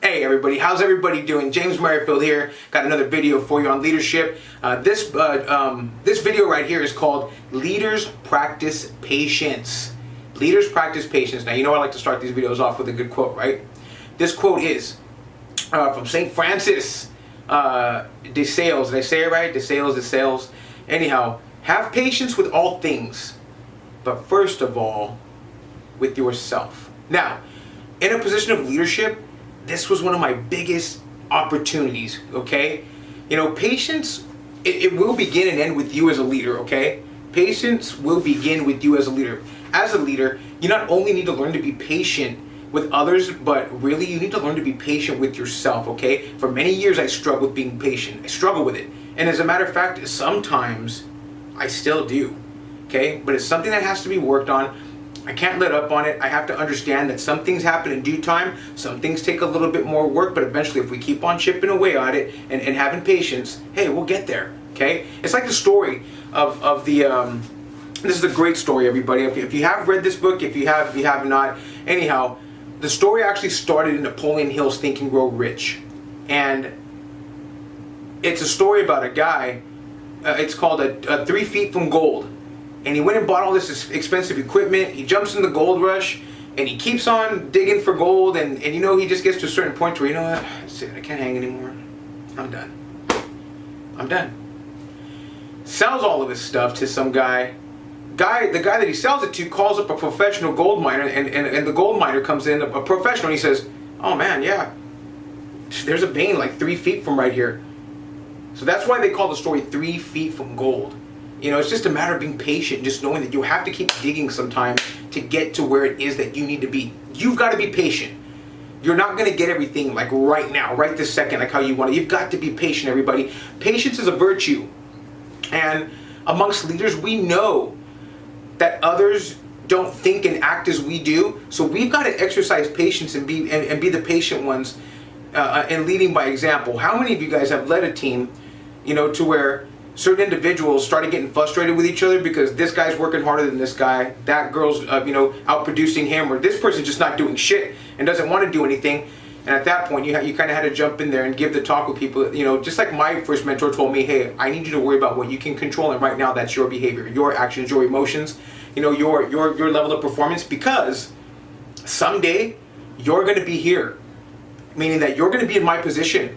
Hey everybody, how's everybody doing? James Merrifield here. Got another video for you on leadership. This video right here is called Leaders Practice Patience. Leaders practice patience. Now you know I like to start these videos off with a good quote, right? This quote is from St. Francis de Sales. Did I say it right? De Sales. Anyhow, have patience with all things, but first of all, with yourself. Now, in a position of leadership, this was one of my biggest opportunities, okay? You know, patience, it will begin and end with you as a leader, okay? Patience will begin with you as a leader. As a leader, you not only need to learn to be patient with others, but really you need to learn to be patient with yourself, okay? For many years I struggled with being patient. I struggle with it. And as a matter of fact, sometimes I still do, okay? But it's something that has to be worked on. I can't let up on it. I have to understand that some things happen in due time. Some things take a little bit more work, but eventually if we keep on chipping away at it and having patience, hey, we'll get there, okay? It's like the story of the, this is a great story, everybody. If you have read this book, if you have not, anyhow, the story actually started in Napoleon Hill's Think and Grow Rich. And it's a story about a guy, it's called a 3 Feet from Gold. And he went and bought all this expensive equipment. He jumps in the gold rush, and he keeps on digging for gold. And you know, he just gets to a certain point where, you know what, that's it, I can't hang anymore. I'm done. Sells all of his stuff to some guy. The guy that he sells it to calls up a professional gold miner, and the gold miner comes in, a professional, and he says, oh man, yeah, there's a vein like 3 feet from right here. So that's why they call the story 3 Feet from Gold. You know, it's just a matter of being patient, just knowing that you have to keep digging sometimes to get to where it is that you need to be. You've got to be patient. You're not going to get everything like right now, right this second, like how you want it. You've got to be patient, everybody. Patience is a virtue. And amongst leaders, we know that others don't think and act as we do. So we've got to exercise patience and be the patient ones and leading by example. How many of you guys have led a team, you know, to where certain individuals started getting frustrated with each other because this guy's working harder than this guy, that girl's you know, out producing him, or this person's just not doing shit and doesn't want to do anything. And at that point, you kind of had to jump in there and give the talk with people. You know, just like my first mentor told me, hey, I need you to worry about what you can control, and right now that's your behavior, your actions, your emotions, you know, your level of performance, because someday you're going to be here, meaning that you're going to be in my position.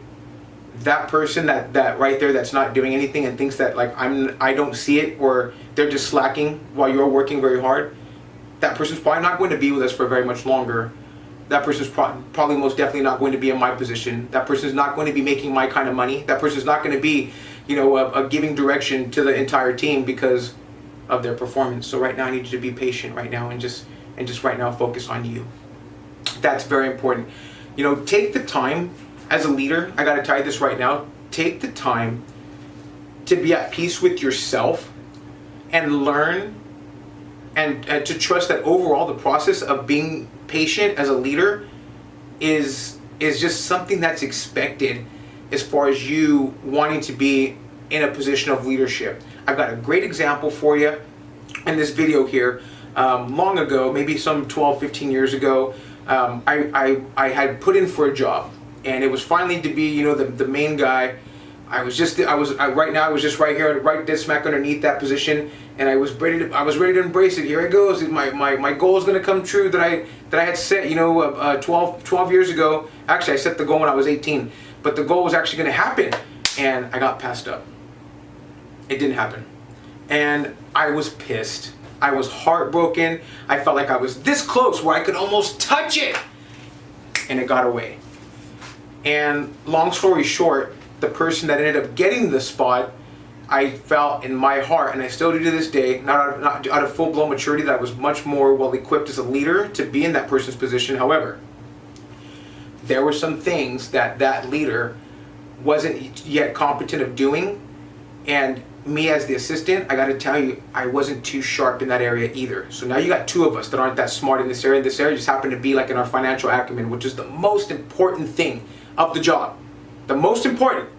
That person that right there that's not doing anything and thinks that like I don't see it, or they're just slacking while you're working very hard, that person's probably not going to be with us for very much longer. That person's probably most definitely not going to be in my position. That person's not going to be making my kind of money. That person's not going to be, you know, a giving direction to the entire team because of their performance. So right now I need you to be patient right now and just right now focus on you. That's very important. You know, take the time. As a leader, I got to tell you this right now, take the time to be at peace with yourself and learn and to trust that overall the process of being patient as a leader is just something that's expected as far as you wanting to be in a position of leadership. I've got a great example for you in this video here. Long ago, maybe some 12, 15 years ago, I had put in for a job. And it was finally to be, you know, the main guy. Right now I was just right here, right dead smack underneath that position, and I was ready to embrace it. Here it goes. My goal is going to come true that I had set, you know, 12 years ago. Actually, I set the goal when I was 18, but the goal was actually going to happen, and I got passed up. It didn't happen, and I was pissed. I was heartbroken. I felt like I was this close where I could almost touch it, and it got away. And long story short, the person that ended up getting the spot, I felt in my heart, and I still do to this day, not out of full-blown maturity, that I was much more well-equipped as a leader to be in that person's position. However, there were some things that leader wasn't yet competent of doing, and me as the assistant, I got to tell you, I wasn't too sharp in that area either. So now you got two of us that aren't that smart in this area. This area just happened to be like in our financial acumen, which is the most important thing of the job, the most important.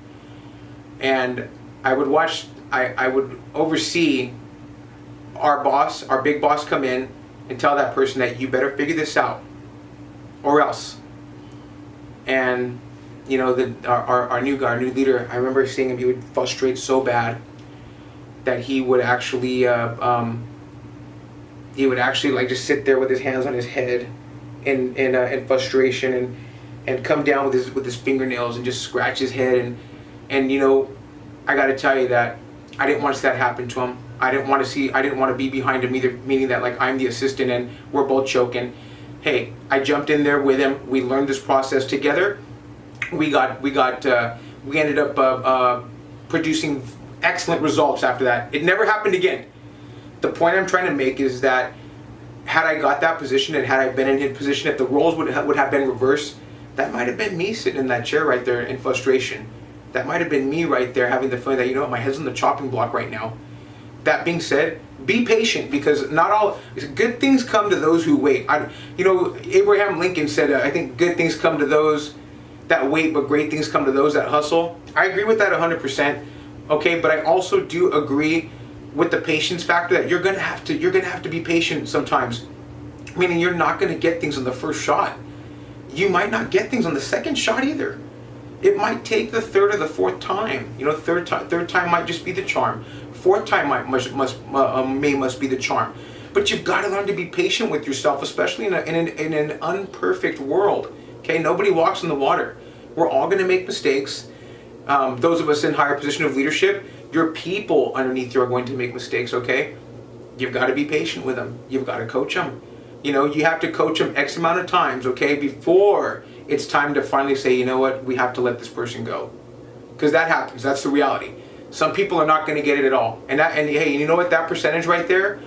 And I would watch, I would oversee our big boss come in and tell that person that you better figure this out, or else And you know, our new guy, our new leader, I remember seeing him. He would frustrate so bad that he would actually like just sit there with his hands on his head in frustration, and come down with his fingernails and just scratch his head. And you know, I got to tell you that I didn't want to see that happen to him. I didn't want to be behind him either, meaning that like I'm the assistant and we're both choking. Hey, I jumped in there with him. We learned this process together. We ended up producing excellent results after that. It never happened again. The point I'm trying to make is that had I got that position and had I been in his position, if the roles would have been reversed, that might have been me sitting in that chair right there in frustration. That might have been me right there having the feeling that, you know what, my head's on the chopping block right now. That being said, be patient, because not all good things come to those who wait. You know, Abraham Lincoln said, I think good things come to those that wait, but great things come to those that hustle. I agree with that 100%. Okay, but I also do agree with the patience factor that you're gonna have to be patient sometimes. Meaning you're not gonna get things on the first shot. You might not get things on the second shot either. It might take the third or the fourth time. You know, third time might just be the charm. Fourth time must be the charm. But you've got to learn to be patient with yourself, especially in an unperfect world. Okay, nobody walks in the water. We're all going to make mistakes. Those of us in higher position of leadership, your people underneath you are going to make mistakes. Okay, you've got to be patient with them. You've got to coach them. You know, you have to coach them X amount of times. Okay, before it's time to finally say, you know what, we have to let this person go, because that happens. That's the reality. Some people are not going to get it at all, and hey, you know what, that percentage right there,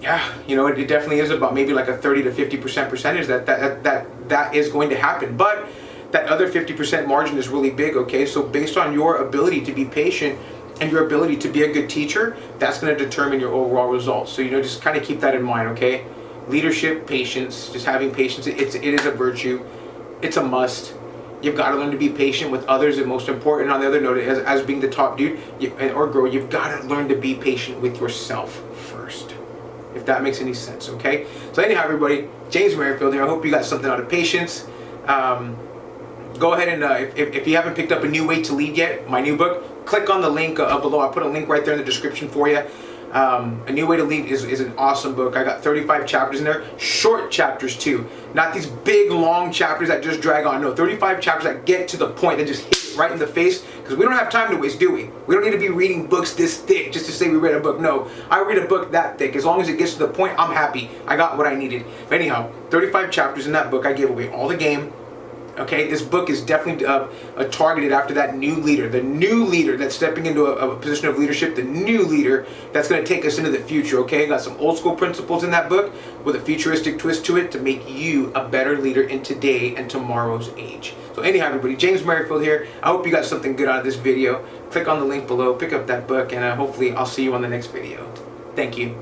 yeah, you know, it definitely is about maybe like a 30 to 50% percentage that is going to happen. But that other 50% margin is really big. Okay, so based on your ability to be patient and your ability to be a good teacher, that's going to determine your overall results. So, you know, just kind of keep that in mind. Okay, leadership, patience, just having patience, it is a virtue. It's a must. You've got to learn to be patient with others, and most important, on the other note, as being the top dude or girl, you've got to learn to be patient with yourself first, if that makes any sense. Okay, so anyhow, everybody, James Merrifield here. I hope you got something out of patience. Go ahead and if you haven't picked up A New Way to Lead yet, my new book, click on the link below. I put a link right there in the description for you. A New Way to Lead is an awesome book. I got 35 chapters in there, short chapters too, not these big long chapters that just drag on. No, 35 chapters that get to the point, that just hit it right in the face, because we don't have time to waste, do we? We don't need to be reading books this thick just to say we read a book. No, I read a book that thick. As long as it gets to the point, I'm happy. I got what I needed. But anyhow, 35 chapters in that book. I gave away all the game. Okay, this book is definitely targeted after that new leader, the new leader that's stepping into a position of leadership, the new leader that's going to take us into the future. Okay, got some old school principles in that book with a futuristic twist to it to make you a better leader in today and tomorrow's age. So anyhow, everybody, James Merrifield here. I hope you got something good out of this video. Click on the link below, pick up that book, and hopefully I'll see you on the next video. Thank you.